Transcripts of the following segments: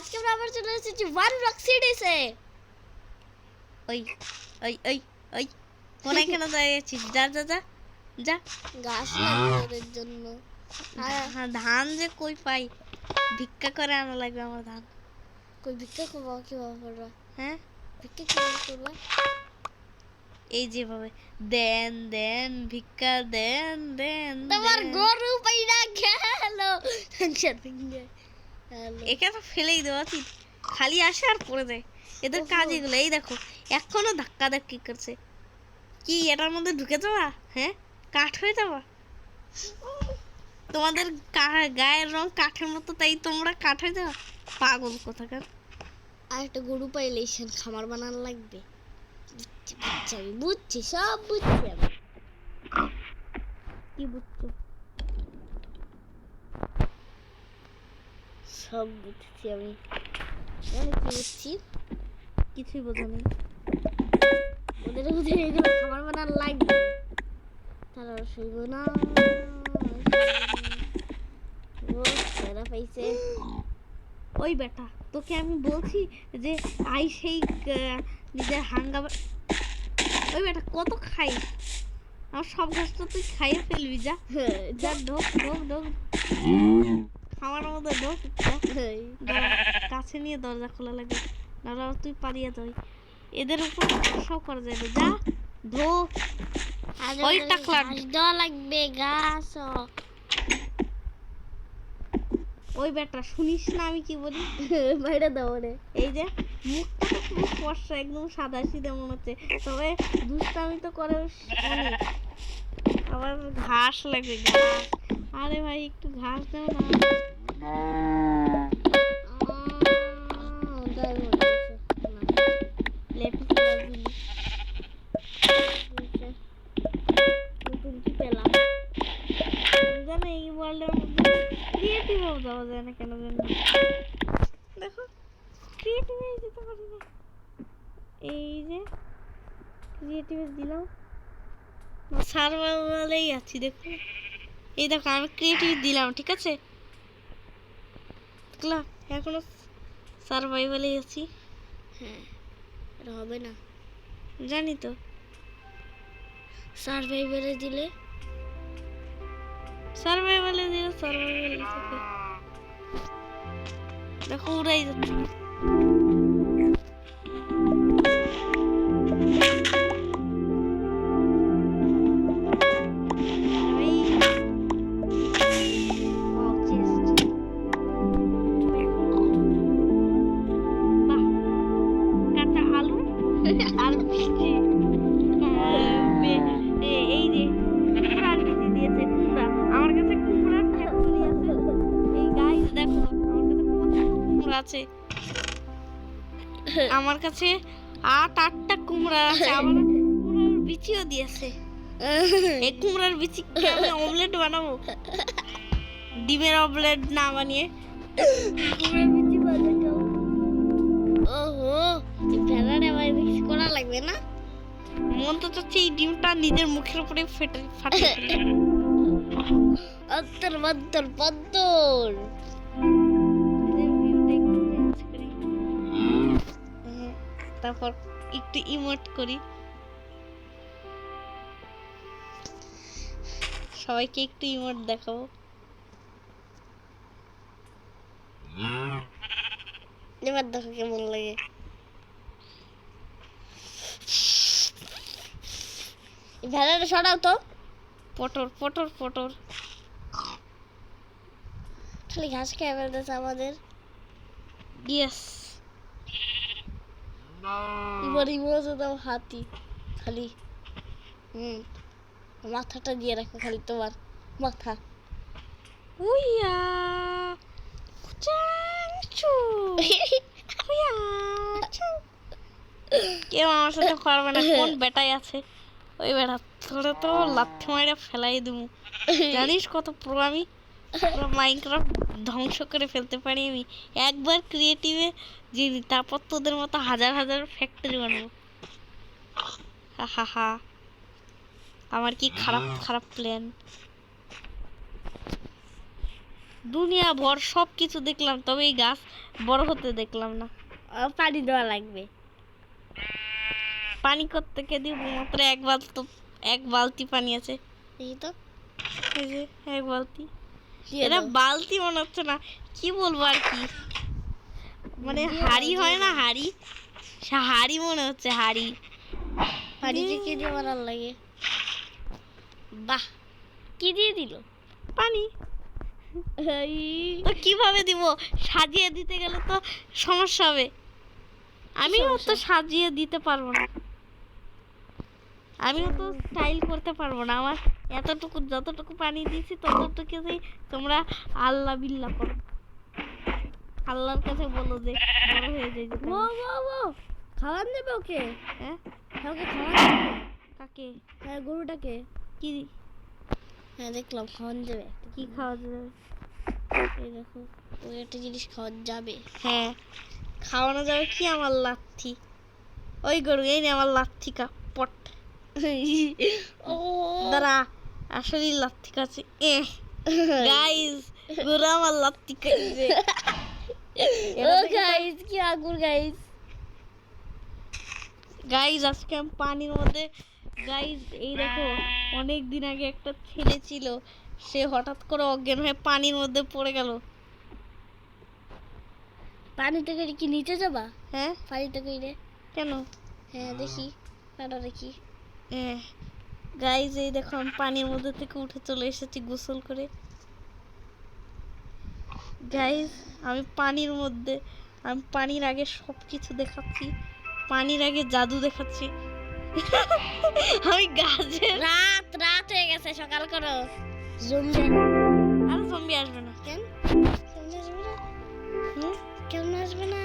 আজকে আমরা আবার চলে এসেছি ওয়ান ব্লক সিরিজে। ওই ওই ওই ওই কোনায় কেন দাঁড়িয়েছিস? যা যা যা যা। গাছ লাগানোর জন্য। ধান যে কই পাই? ভিক্ষা করে আনা লাগবে আমার ধান। কই ভিক্ষা করবো কিভাবে করবা? হ্যাঁ ভিক্ষা কিভাবে করবা? এই যেভাবে দেন দেন ভিক্ষা দেন দেন। তোমার গরু পাইরা গেল সংসার ভেঙে গেল। একে তো ফেলেই দেওয়া উচিত, খালি আসে আর পড়ে যায়। এদের কাজ এগুলো। এই দেখো এখনো ধাক্কা ধাক্কি করছে। কি এটার মধ্যে ঢুকে যাওয়া? হ্যাঁ কাঠ হয়ে যাওয়া। তোমাদের গায়ের রং কাঠের মতো, তাই তোমরা কাঠ হয়ে যাওয়া। পাগল কোথাকার। আর একটা গরু পাইলে সেন খামার বানানো লাগবে। বুঝছি আমি, বুঝছি, সব বুঝছি আমি। কি বুঝছো? সব বুঝছি আমি। জানি কি বুঝছি? কিছুই বোঝো নেই। ওদের মধ্যে এগুলো খাবার বানানো লাগবে। তারা শুইব না। ও সেরা পাইছে। ওই বেটা তোকে আমি বলছি যে আই সেই নিজের হাঙ্গামা। ওই বেটা কত খাই, আমার সব গাছটা তুই খাইয়ে ফেলবি। যা যা ঢোক ঢোক ঢোক খাওয়ার মধ্যে ঢোক। কাছে নিয়ে দরজা খোলা লাগে, দাঁড়া তুই পালিয়ে যাই। এদের উপর সব করা যায় না। যা ঢোক। ওই টাকলা দেওয়া লাগবে গাছ। ওই বেটা শুনিস না আমি কি বলি? বাইরে দাও রে। এই যে মুখটা তো পুরো ফর্সা, একদম সাদা সিধে মনে হচ্ছে, তবে দুষ্টামি তো করে অনেক। আবার ঘাস লাগবে, ঘাস। আরে ভাই একটু ঘাস দাও না। নতুন কি পেলাম? জানো এই ওয়ার্ল্ডের মধ্যে ক্রিয়েটিভ হয়ে যাওয়া যায় না কেন জানি। দেখো ক্রিয়েটিভ হয়ে যেতে পারি না। এই যে ক্রিয়েটিভ দিলাম, সার্ভাইভালেই আছি। দেখো এই দেখো আমি ক্রিয়েটিভ দিলাম, ঠিক আছে? দেখলাম এখনো সার্ভাইভালেই আছি। হ্যাঁ এটা হবে না, জানি তো। সার্ভাইভারে দিলে সার্ভাইভালে দিলে সার্ভাইভালে থাকে। দেখো উড়াই যাচ্ছে। আর বৃষ্টি এই যে কুমড়ার বীজ দিয়েছে। কুমড়া আমার কাছে কুমড়ার ফ্যাক্টরি আছে। এই গাইস দেখো আমার কাছে কত কুমড়া আছে। আমার কাছে 8টা কুমড়া আছে। আবার কুমড়ার বিচিও দিয়েছে। এই কুমড়ার বিচি আমি অমলেট বানাবো, ডিমের অমলেট না বানিয়ে কুমড়ার বিচি বানাবো। ওহো ভেড়ারে আবার মিক্স করা লাগবে না? মন তো চাচ্ছে এই ডিমটা নিজের মুখের উপরে ফাটিয়ে অন্তর মন্তর পন্তর। তারপর একটু ইমোট করি, সবাইকে একটু ইমোট দেখাবো। এবার দেখো কেমন লাগে। ভেড়াটা সরাও তো। পটর পটর পটর খালি ঘাস খেয়ে ফেলতেছে আমাদের। ইয়েস। এবার ইমোজে দাও হাতি খালি। মাথাটা দিয়ে রাখো খালি, তোমার মাথা। উইয়া চাচু উইয়া চাচু। কেউ আমার সাথে পারবে না। কোন বেটাই আছে? ওই বেটা ধরে তো লাথি মাইরা ফেলাই দেবো। জানিস কত প্রো আমি? পুরো মাইনক্রাফট ধ্বংস করে ফেলতে পারি আমি একবার ক্রিয়েটিভে জিনি। তারপর তোদের মতো হাজার হাজার ফ্যাক্টরি বানাবো। হা হা হা, আমার কি খারাপ খারাপ প্ল্যান। দুনিয়া ভর সব কিছু দেখলাম, তবে এই গাছ বড় হতে দেখলাম না। পানি দেওয়া লাগবে। পানি কোত্থেকে দিব? মাত্র এক বালতি পানি আছে। এই তো এই যে এক বালতি। দিয়ে এটা দাও। বালতি মনে হচ্ছে না, কি বলবো আর কি, মানে দিয়ে হাড়ি দাও, হয় দিয়ে না, দাও। হাড়ি, হাড়ি মনে হচ্ছে, হাড়ি। পানিতে কি দিয়ে বানার লাগে? বাহ, কি দিয়ে দিল? পানি। তো কিভাবে দিব? সাজিয়ে দিতে গেলে তো সমস্যা হবে। আমিও তো সমস্যা? সাজিয়ে দিতে পারবো না, আমিও তো স্টাইল করতে পারবো না। আমার এতটুকু, যতটুকু পানি দিয়েছি ততটুকুতেই তোমরা আল্লাহ বিল্লাহ করো, আল্লাহর কাছে বলো যে বড় হয়ে যাই যেতে ও আমি। ও ও, খাওয়ান দেবে ওকে? হ্যাঁ, ওকে খাওয়ান দেবে? কাকে? হ্যাঁ, গরুটাকে। কি হ্যাঁ, দেখলাম খাওয়ান দেবে। কি খাওয়া যাবে? এই দেখো, ওই একটা জিনিস খাওয়া যাবে। হ্যাঁ, খাওয়ানো যাবে। কি আমার লাথি? ওই গরু, এই নে আমার লাথি কা পট। ও দাঁড়া, আসলেই লাথি কাছে। গাইস, গরু আমার লাথি খাইছে। ও গাইস, কি আগুন গাইস। গাইস, আজকে আমি পানির মধ্যে, গাইস এই দেখো, অনেক দিন আগে একটা ছেলে ছিল, সে হঠাৎ করে অজ্ঞান হয়ে পানির মধ্যে পড়ে গেল। পানি থেকে কি নিচে যাবা? হ্যাঁ, পানি থেকে রে। কেন? হ্যাঁ, দেখি পাটা দেখি। গাইস, এই দেখো আমি পানির মধ্যে থেকে উঠে চলে এসেছি গোসল করে। গাইস, আমি পানির মধ্যে, আমি পানির আগে সব কিছু দেখাচ্ছি, পানির আগে জাদু দেখাচ্ছি। আমি গাছের, রাত রাত হয়ে গেছে, সকাল করো। জম্বি আর জম্বি আসবে না। কেন? কেমন আসবে না? হুম, কেমন আসবে না?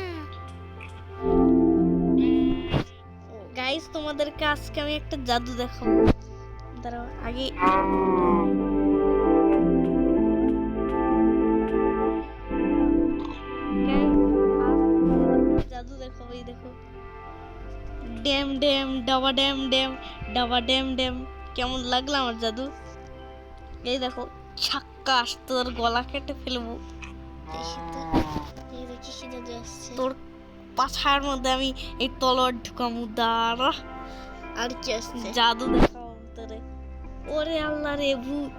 গাইস, তোমাদেরকে আজকে আমি একটা জাদু দেখাবো। দাঁড়াও, আগে জাদু দেখাবো। এই দেখো, ড্যাম ড্যাম ডাবা ড্যাম ড্যাম ডাবা ড্যাম ড্যাম। কেমন লাগলো আমার জাদু? এই দেখো, ছাক্কাস, তোর গলা কেটে ফেলবো। দেখি তো, এই দেখি কি জাদু আসছে। তোর পাছার মধ্যে আমি এই তলোয়ার ঢুকামু। দাঁড়া, আর কি আসছে? জাদু দেখাবো তোরে। ওরে আল্লাহ রে, ভূত।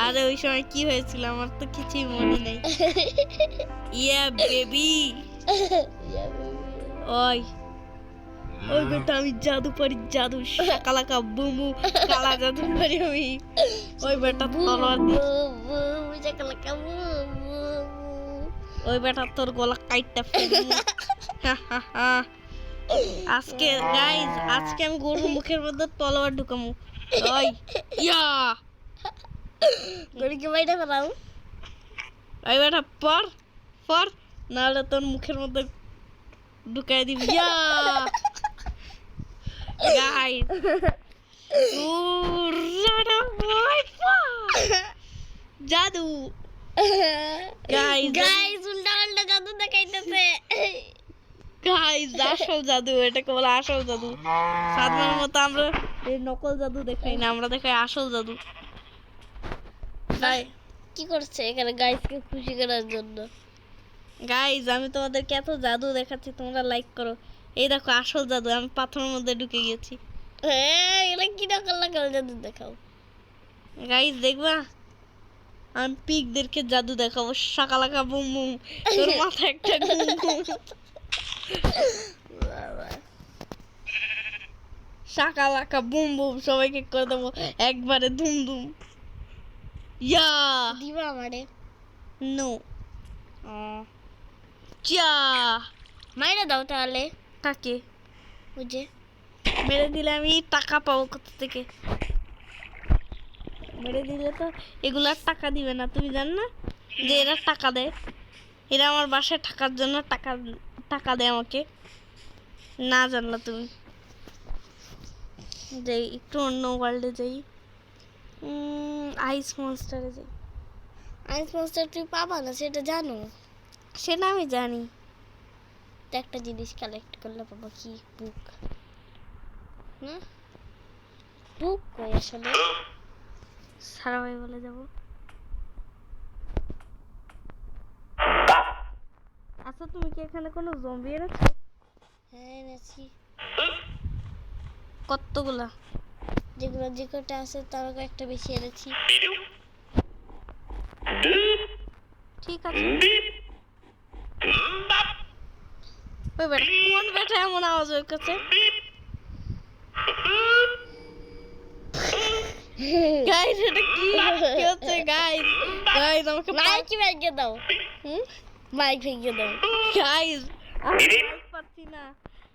আরে ওই সময় কি হয়েছিল আমার তো কিছুই মনে নেই। ইয়া বেবি, ওই ওই বেটা, আমি জাদু পারি, জাদু শাকালাকা বুমু, কালা জাদু পারি আমি। ওই বেটা তলোয়ার দিয়ে, ওই বেটা তোর গলা কাইটটা ফেলবো। আজকে গাইস, আজকে আমি গরুর মুখের মধ্যে তলোয়ার ঢুকামু। ওই ইয়া, গরিকে বাইরে ফেলাও। ওই বেটা পর পর, নাহলে তোর মুখের মধ্যে ঢুকাই দিবি। ইয়া গাইস, জাদু। গাইস, গাইস, উল্টা উল্টা জাদু দেখাইতেছে। গাইস, আসল জাদু, এটাকে বলে আসল জাদু। সাধারণত মতো আমরা এই নকল জাদু দেখাই না, আমরা দেখাই আসল জাদু। কি করছে এখানে গাইসকে খুশি করার জন্য? গাইস, আমি তোমাদেরকে এত জাদু দেখাচ্ছি, তোমরা লাইক করো। এই দেখো আসল জাদু, আমি পাথরের মধ্যে ঢুকে গেছি। হ্যাঁ, এগুলো কি নকল নকল জাদু দেখাও। গাইস, দেখবা, আমি পিগদেরকে জাদু দেখাবো। শাকালাকা বুম বুম, তোর মাথায় একটা ঘুম ঘুম। শাকালাকা বুম বুম, সবাইকে করে দেবো একবারে ধুম ধুম। ইয়া দিবা আমারে? নো, চা। মাইরা দাও তাহলে। কাকে ওই যে মেরে দিলে আমি টাকা পাবো কোথা থেকে? মেরে দিলে তো এগুলার টাকা দিবে না, তুমি জানো না যে এরা টাকা দেয়? এরা আমার বাসায় থাকার জন্য টাকা টাকা দেয় আমাকে, না জানলা তুমি? যাই একটু অন্য ওয়ার্ল্ডে যাই, আইস মনস্টারে যাই। আইস মনস্টার তুমি পাবা না, সেটা জানো। সেটা আমি জানি। তো একটা জিনিস কালেক্ট করলে পাবো, কি? বুক না? বুক কই আসলে? সারা ভাই বলে যাবো। আচ্ছা তুমি কি এখানে কোনো জম্বি এনেছো? হ্যাঁ এনেছি। কতগুলা? যেগুলো যে কটা আছে তার একটা বেশি এনেছি। ঠিক আছে। ওই বেটা কোন বেটা এমন আওয়াজ ওর কাছে? গাইস এটা কি হচ্ছে গাইস? গাইস আমাকে মাইক ভেঙে দাও, মাইক ভেঙে দাও। গাইস আমি পাচ্ছি না।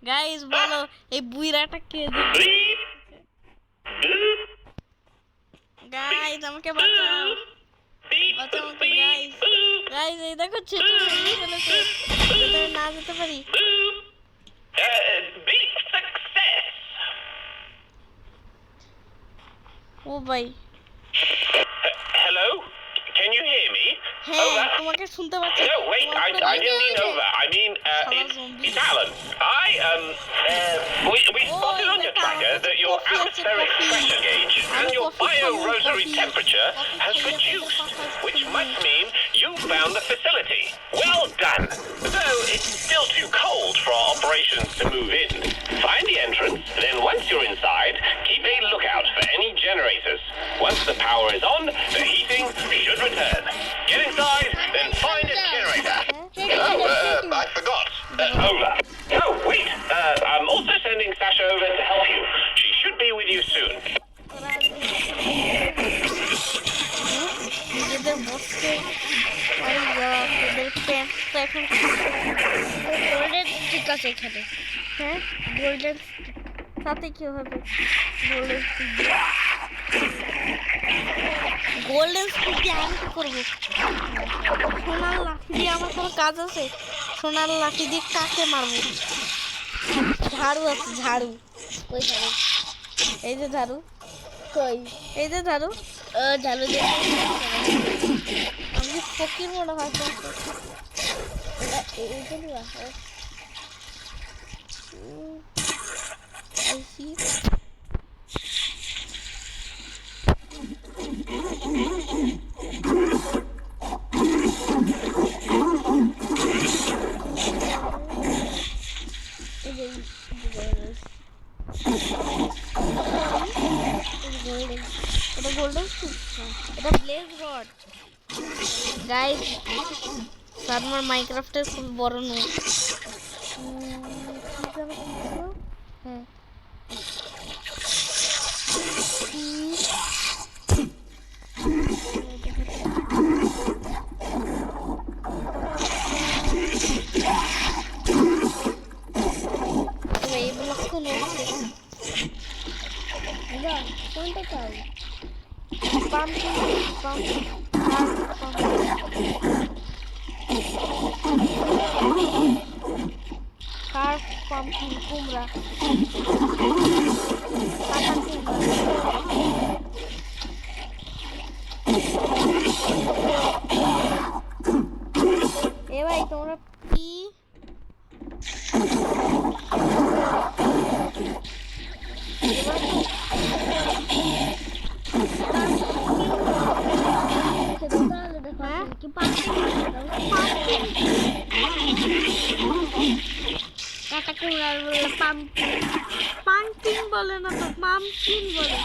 গাইস বলো এই বুইরাটা কে? গাইস আমাকে বাঁচাও, বাঁচাও আমাকে গাইস। গাইস এই দেখো ছোট মেয়ে ফেলেছে, যাতে না যেতে পারি। ও ভাই Hello? Can you hear me? হ্যাঁ Over. তোমাকে শুনতে পাচ্ছি। No, wait, তোমার পুরো I didn't mean video over. I mean, Hello, it's, zombie. it's Alan. We spotted on your tracker that your atmospheric pressure gauge and your bio-rosary temperature has reduced, which must mean you found the facility. Well done. Though it's still too cold for our operations to move in. Find the entrance, then once you're inside, keep a lookout for any generators. Once the power is on, the heating should return. Get inside, then find a generator. I forgot. Over. Oh, wait. I'm also sending Sasha over to help you. She should be with you soon. নিজেদের বসতে আরে এদের pant তো এখন golden stick আছে এখানে। হ্যাঁ golden তাতে কি হবে? গোল্ডেন স্টিক দিয়ে গোল্ডেন স্টিক দিয়ে আমি কি করবো? সোনার লাঠি দিয়ে আমার কোনো কাজ আছে? সোনার লাঠি দিয়ে কাকে মারবো? ঝাড়ু আছে, ঝাড়ু। কই ঝাড়ু? এই যে ঝাড়ু, কই? এই যে ঝাড়ু। ঝাড়ু দিয়ে আমি ফকির মনে হয় তোমাকে। এইটা দিবা? I see. এটা গোল্ডেন স্টিক, এটা ব্লেজ রড। গাইস সারমার মাইনক্রাফটের খুব বড় নোট। হ্যাঁ এইগুলো তো নড়ছে। কোনটা চাও? পাম্পকিন পাম্পকিন কার্ভ পাম্পকিন কুমড়া কাটা কুমড়া। এ ভাই তোমরা কি এবার হ্যাঁ কি কাটা কুমড়ার বলে পাম্পকিন বলে না তো পাম্পকিন বলে।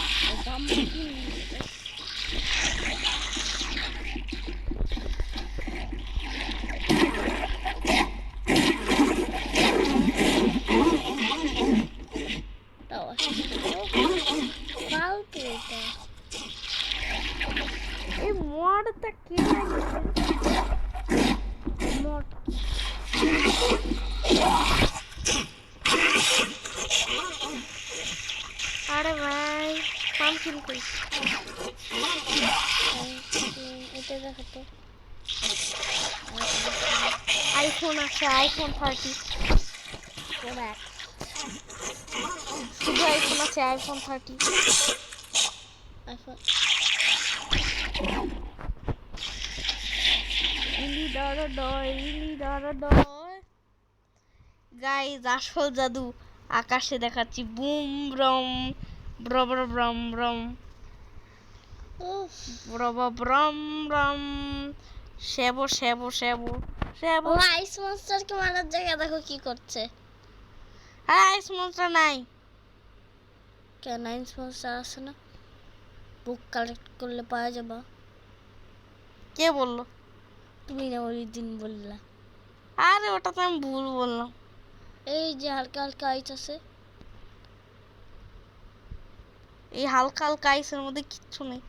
ফালতু এটা। এই মডটা কে মড? আরে ভাই পাম্পকিন কই? এটা দেখো তো। আইফোন আছে, আইফোন 30। শুধু আইফোন আছে, আইফোন 30। আইফোন গাইজ আসল জাদু আকাশে দেখাচ্ছি। বুম ব্রম ব্রম ব্রম ব্রম ব্রম ব্রম ব্রম শ্যাবো শ্যাবো শ্যাবো সে ও আইস মনস্টারকে মারার জায়গা দেখো কি করছে। আইস মনস্টার নাই। কেন আইস মনস্টার আছে না? বুক কালেক্ট করলে পাওয়া যাবে। কে বললো? তুমি না ওই দিন বললা। আরে ওটা তো আমি ভুল বললাম। এই যে হালকা হালকা আইস আছে। এই হালকা হালকা আইসের মধ্যে কিচ্ছু নেই,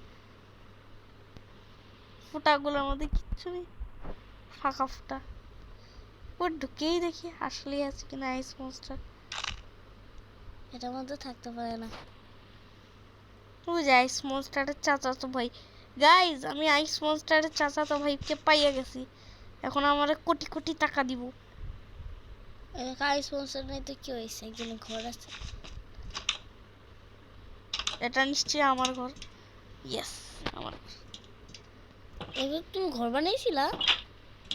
ফুটাগুলোর মধ্যে কিচ্ছু নেই, ফাঁকা ফুটা। ও ঢুকেই দেখি আসলেই আছে কিনা আইস মনস্টার। এটার মধ্যে থাকতে পারে না। ওই যে আইস মনস্টারের চাচাতো ভাই। গাইজ আমি আইস মনস্টারের চাচাতো ভাইকে পাইয়া গেছি। এখন আমার কোটি কোটি টাকা দিব। আইস মনস্টার নাই তো কি হয়েছে? একজনের ঘর আছে। এটা নিশ্চয়ই আমার ঘর। ইয়েস, আমার ঘর। এবার তুমি ঘর বানাইছিলা?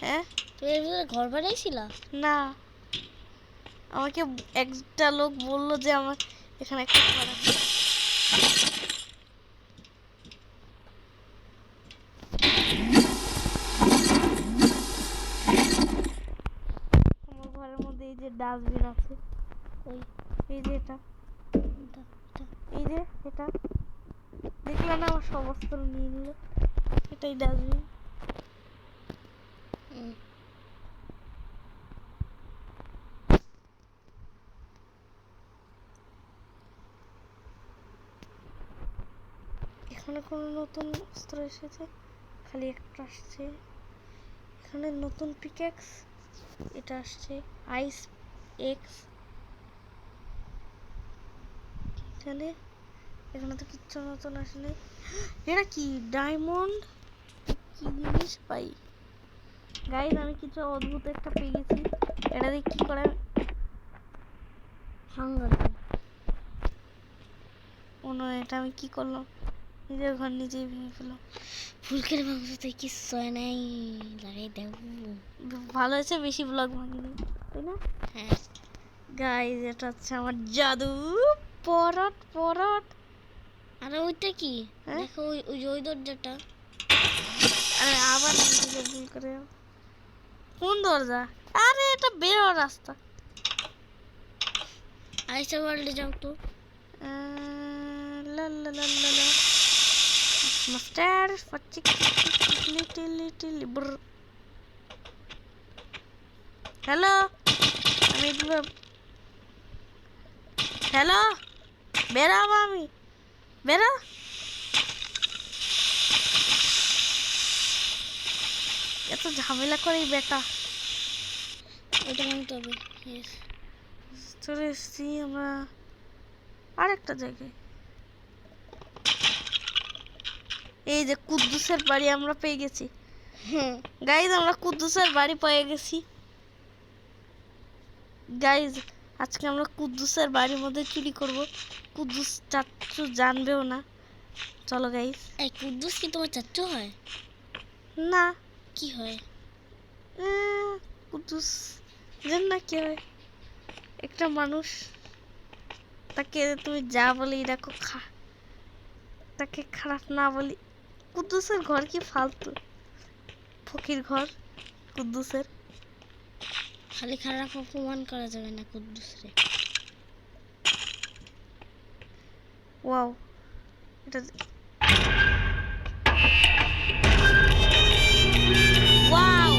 হ্যাঁ। তুমি এর ভিতরে ঘর বানাইছিলা? না, আমাকে একটা লোক বললো যে আমার এখানে একটা ঘর আছে। আমার ঘরের মধ্যে এই যে ডাস্টবিন আছে। এই যে এটা, এই যে এটা দেখলাম না, আমার সব অস্ত্র নিয়ে নিল। এটাই ডাস্টবিন। এখানে কোনো নতুন অস্ত্র এসেছে? খালি একটা আসছে। এখানে নতুন পিক্যাক্স, এটা আসছে আইস এক্স। এখানে এখানে তো কিচ্ছু নতুন আসেনি। এটা কি ডায়মন্ড? কি জিনিস পাই? গাইজ আমি কিছু অদ্ভুত একটা পেয়ে গেছি। এটা দিয়ে কি করে? হাঙ্গার। এটা আমি কি করলাম? নিজের ঘর নিজেই ভেঙে ফেললাম। ফুলকের মাংসতে কিছু হয় নাই, লাগাই দেব। ভালো হয়েছে বেশি ব্লগ ভাঙিনি, তাই না? হ্যাঁ গাইজ এটা হচ্ছে আমার জাদু পরট পরট। আর ওইটা কি? হ্যাঁ? দেখো ওই ওই দরজাটা। আরে আবার ভুল করে। কোন দরজা? আরে এটা বের হওয়ার রাস্তা। আইসা ওয়ার্ল্ডে যাও তো। লা লা লা লা লা মাস্টার ফচিক লিটল লিটল ব্র। হ্যালো, আমি এগুলো হ্যালো বেরাবো, আমি বেরা। এত ঝামেলা করে বেটা। ওইটা ভাঙতে হবে। Yes. চলে এসছি আমরা আরেকটা জায়গায়। এই যে কুদ্দুসের বাড়ি আমরা পেয়ে গেছি। হ্যাঁ গাইজ আমরা কুদ্দুসের বাড়ি পেয়ে গেছি। গাইজ আজকে আমরা কুদ্দুসের বাড়ির মধ্যে চুরি করব। কুদ্দুস চাচ্চু জানবেও না। চলো গাইজ। এই কুদ্দুস কি তোমার চাচ্চু হয়? না, কি হয়? কুদ্দুস জান না কি হয়? একটা মানুষ, তাকে তুমি যা বলি দেখো তাকে খারাপ না বলি। কুদ্দুসের ঘর কি ফালতু, ফকির ঘর কুদ্দুসের। খালি খারাপ অপমান করা যাবে না কুদ্দুসরে। ওয়াও, এটা ওয়াও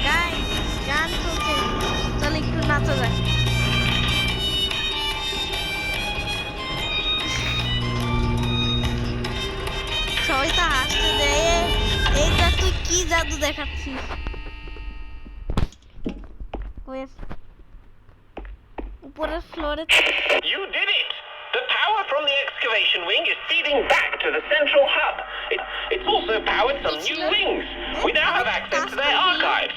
গাইস, গান চলছে, চল একটু নাচা যাক। সবাই তো হাসতে দেয়। এইটা তুই কি জাদু দেখাচ্ছিস? উপরের ফ্লোরে You did it! The power from the excavation wing is feeding back to the central hub. It's also powered some new wings. We now have access to their archives,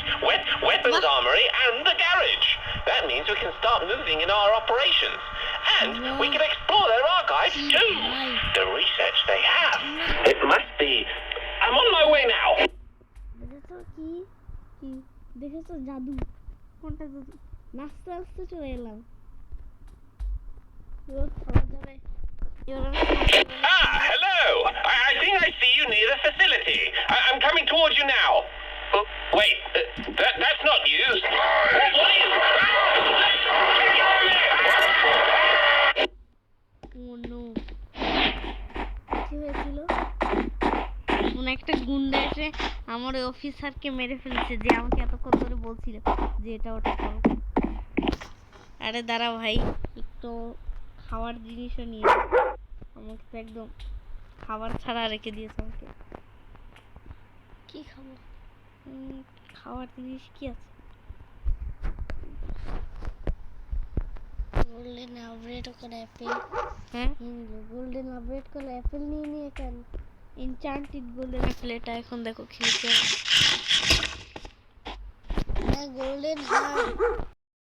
weapons armory, and the garage. That means we can start moving in our operations. And we can explore their archives too. The research they have. It must be... I'm on my way now. দেখেছো কি? কি দেখেছো? জাদু। কোনটা জাদু? নাচতে নাচতে চলে এলাম। Ah, hello. I think I see you near the facility. I'm coming towards you now. Wait, that's not news. What are you? Oh no, কি হয়েছিল? কোন একটা গুন্ডা এসে আমার ওই অফিসারকে মেরে ফেলেছে, যে আমাকে এতক্ষণ ধরে বলছিল যে এটা ওটা করো। আরে দাঁড়া ভাই, একটু খাওয়ার জিনিসও নিয়ে নে। আমাকে তো একদম খাবার ছাড়া রেখে দিয়েছে আমাকে। কি খাবো? খাওয়ার জিনিস কি আছে? গোল্ডেন আপগ্রেড করে অ্যাপেল। হ্যাঁ, গোল্ডেন আপগ্রেড করে অ্যাপেল নিয়ে কেন? এনচান্টেড গোল্ডেন অ্যাপেল, এটা এখন দেখো খেলছে। হ্যাঁ গোল্ডেন হার্ট।